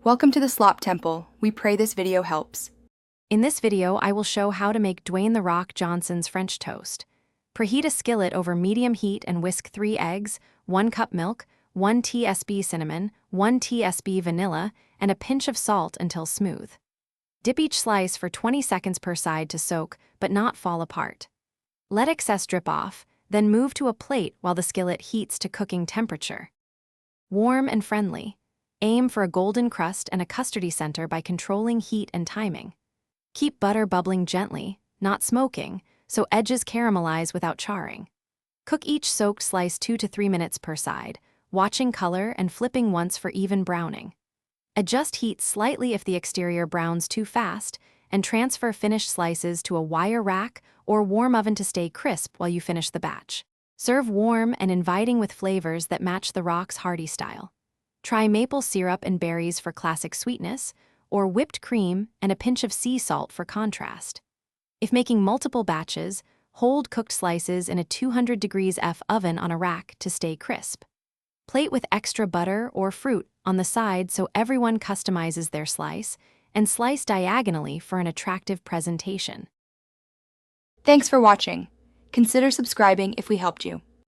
Welcome to the Slop Temple. We pray this video helps. In this video, I will show how to make Dwayne The Rock Johnson's French toast. Preheat a skillet over medium heat and whisk 3 eggs, 1 cup milk, 1 tsp cinnamon, 1 tsp vanilla, and a pinch of salt until smooth. Dip each slice for 20 seconds per side to soak, but not fall apart. Let excess drip off, then move to a plate while the skillet heats to cooking temperature. Warm and friendly. Aim for a golden crust and a custardy center by controlling heat and timing. Keep butter bubbling gently, not smoking, so edges caramelize without charring. Cook each soaked slice 2 to 3 minutes per side, watching color and flipping once for even browning. Adjust heat slightly if the exterior browns too fast, and transfer finished slices to a wire rack or warm oven to stay crisp while you finish the batch. Serve warm and inviting with flavors that match the Rock's hearty style. Try maple syrup and berries for classic sweetness, or whipped cream and a pinch of sea salt for contrast. If making multiple batches, hold cooked slices in a 200 degrees F oven on a rack to stay crisp. Plate with extra butter or fruit on the side so everyone customizes their slice, and slice diagonally for an attractive presentation. Thanks for watching. Consider subscribing if we helped you.